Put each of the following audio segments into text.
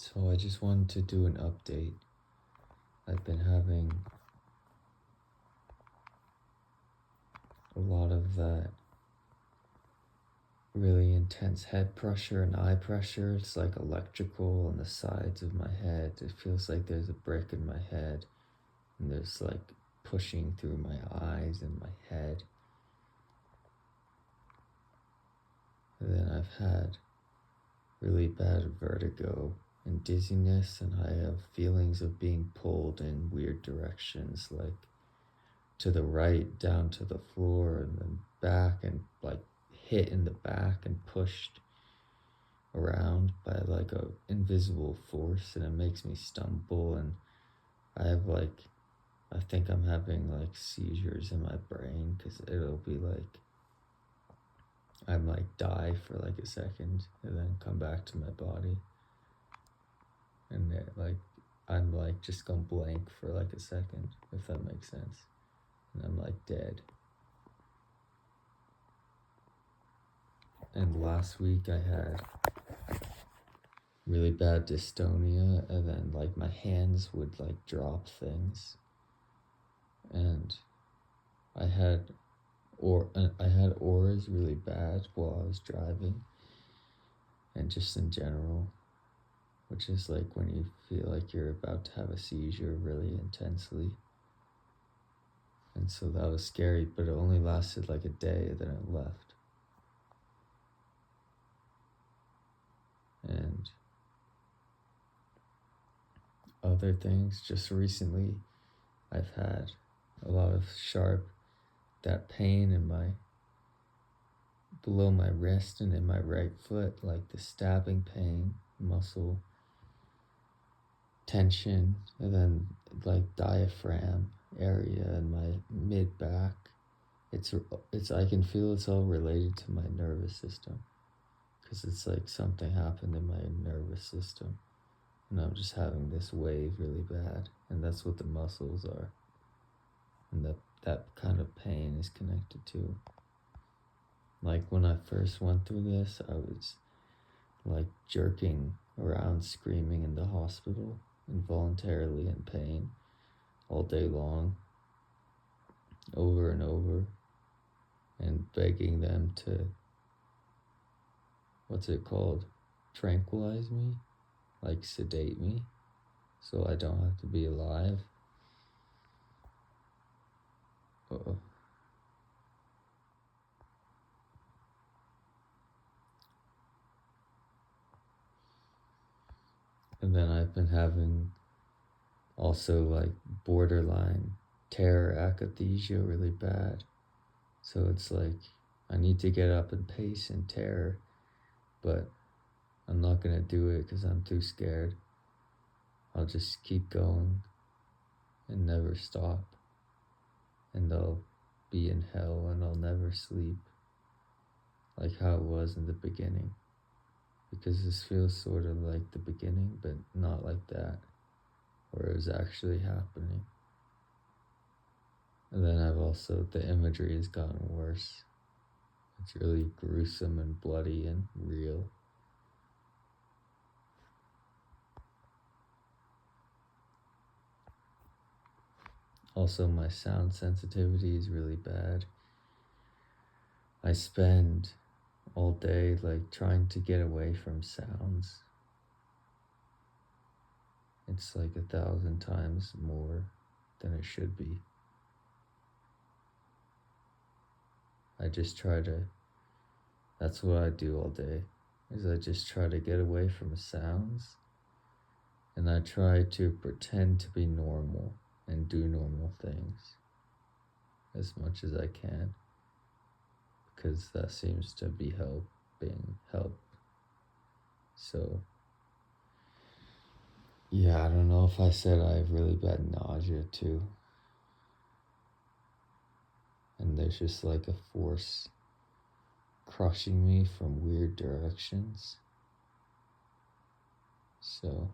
So I just wanted to do an update. I've been having a lot of that really intense head pressure and eye pressure. It's like electrical on the sides of my head. It feels like there's a brick in my head, and there's like pushing through my eyes and my head. And then I've had really bad vertigo and dizziness, and I have feelings of being pulled in weird directions, like to the right, down to the floor, and then back, and like hit in the back and pushed around by like a invisible force, and it makes me stumble, and I have like, I think I'm having like seizures in my brain, because it'll be like I might die for like a second and then come back to my body, and like I'm like just gone blank for like a second, if that makes sense, and I'm like dead. And last week I had really bad dystonia, and then like my hands would like drop things, and I had I had auras really bad while I was driving, and just in general, which is like when you feel like you're about to have a seizure really intensely. And so that was scary, but it only lasted like a day, then it left. And other things, just recently, I've had a lot of that pain in below my wrist and in my right foot, like the stabbing pain, muscle tension, and then like diaphragm area and my mid back. It's I can feel it's all related to my nervous system, because it's like something happened in my nervous system, and I'm just having this wave really bad, and that's what the muscles are, and that kind of pain is connected to. Like when I first went through this, I was like jerking around, screaming in the hospital, involuntarily in pain, all day long, over and over, and begging them to, what's it called, tranquilize me, like sedate me, so I don't have to be alive. Uh-oh. And then I've been having also like borderline terror akathisia really bad. So it's like I need to get up and pace in terror, but I'm not gonna do it because I'm too scared. I'll just keep going and never stop, and I'll be in hell and I'll never sleep, like how it was in the beginning. Because this feels sort of like the beginning, but not like that, where it was actually happening. And then the imagery has gotten worse. It's really gruesome and bloody and real. Also, my sound sensitivity is really bad. I spend all day like trying to get away from sounds. It's like 1,000 times more than it should be. I just try to, that's what I do all day, is I just try to get away from sounds, and I try to pretend to be normal and do normal things as much as I can, because that seems to be help. So yeah, I don't know if I said I have really bad nausea too, and there's just like a force crushing me from weird directions. So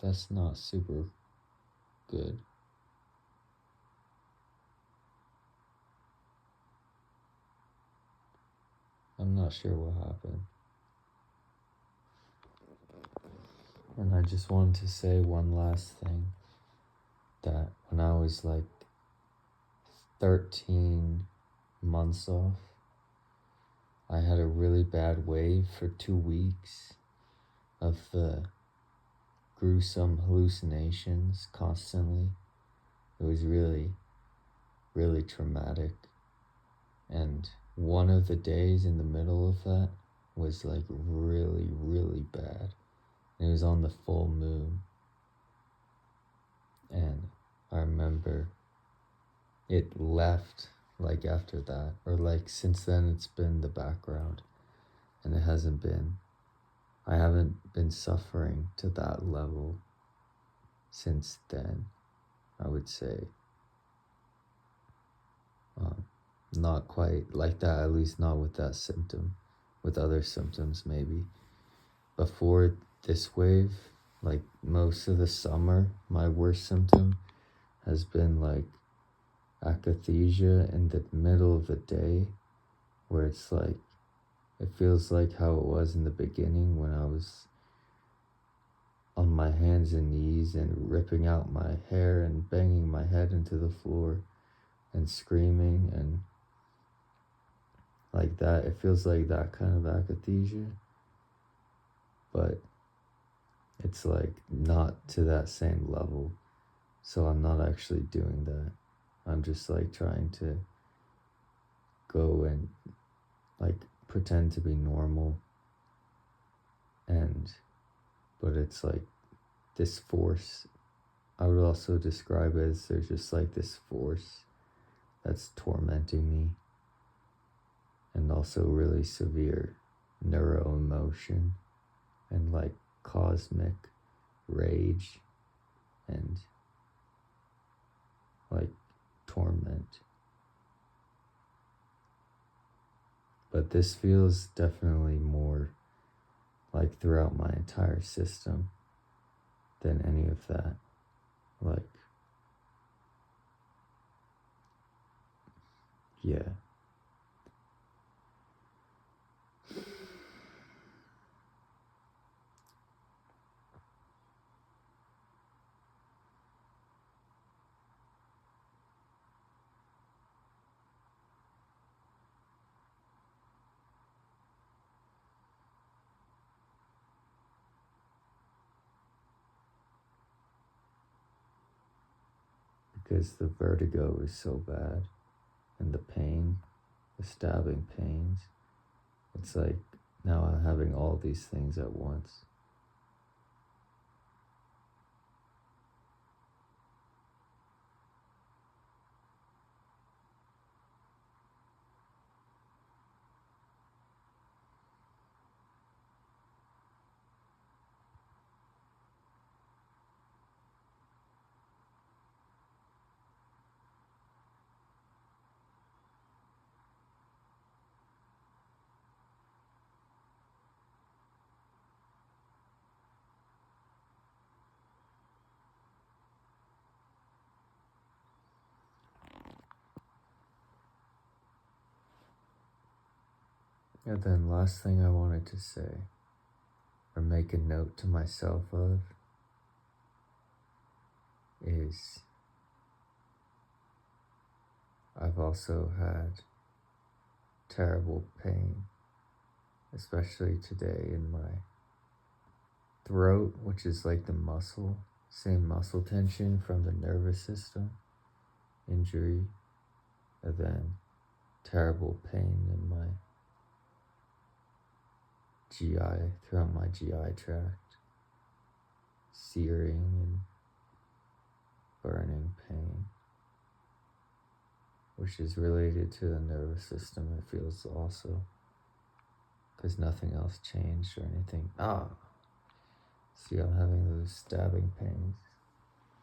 that's not super good. I'm not sure what happened. And I just wanted to say one last thing, that when I was like 13 months off, I had a really bad wave for 2 weeks of the gruesome hallucinations constantly. It was really, really traumatic. And one of the days in the middle of that was like really, really bad. It was on the full moon. And I remember it left like after that, or like since then it's been the background, and I haven't been suffering to that level since then, I would say. Not quite like that, at least not with that symptom. With other symptoms, maybe. Before this wave, like most of the summer, my worst symptom has been like akathisia in the middle of the day, where it's like, it feels like how it was in the beginning when I was on my hands and knees and ripping out my hair and banging my head into the floor and screaming and like that. It feels like that kind of akathisia, but it's like not to that same level. So I'm not actually doing that. I'm just like trying to go and like pretend to be normal, but it's like this force. I would also describe it as there's just like this force that's tormenting me, and also really severe neuro emotion and like cosmic rage and like torment. But this feels definitely more like throughout my entire system than any of that. Like, yeah. Because the vertigo is so bad, and the pain, the stabbing pains. It's like now I'm having all these things at once. And then last thing I wanted to say, or make a note to myself of, is I've also had terrible pain, especially today in my throat, which is like the muscle, same muscle tension from the nervous system injury, and then terrible pain in my GI, throughout my GI tract, searing and burning pain, which is related to the nervous system, it feels also, because nothing else changed or anything. See, I'm having those stabbing pains,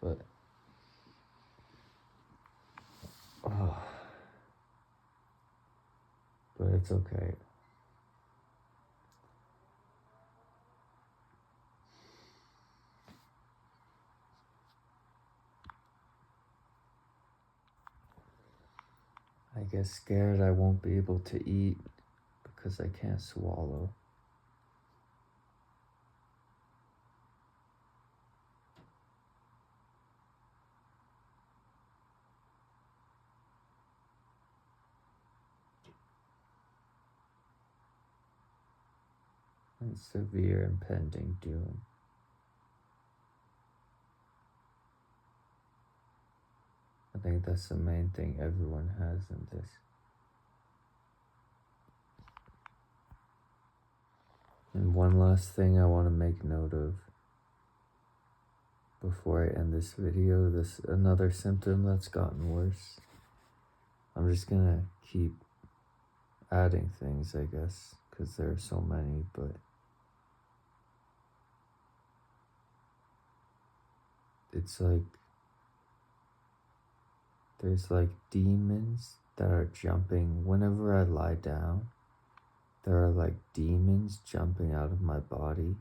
but but it's okay. I get scared I won't be able to eat because I can't swallow. and severe impending doom. I think that's the main thing everyone has in this. And one last thing I want to make note of before I end this video, this another symptom that's gotten worse. I'm just gonna keep adding things, I guess, because there are so many, but it's like there's like demons that are jumping whenever I lie down. There are like demons jumping out of my body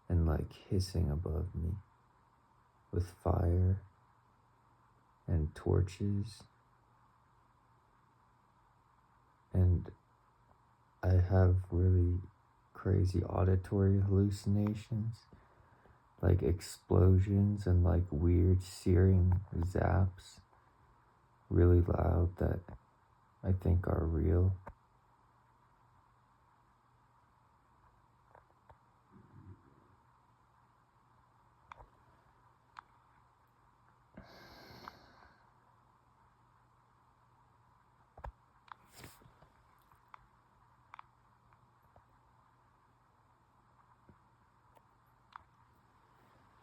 and like hissing above me with fire and torches. And I have really crazy auditory hallucinations, like explosions and like weird searing zaps, really loud, that I think are real.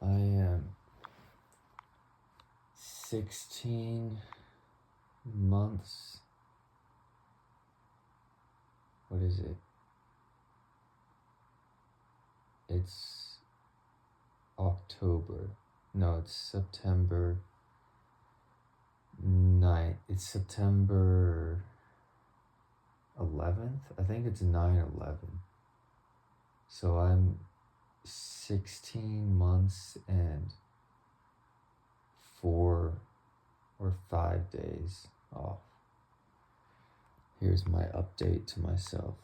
I am 16 months. What is it? It's October. No, it's September 9th. It's September 11th. I think it's 9/11. So I'm 16 months and 4 or 5 days off. Here's my update to myself.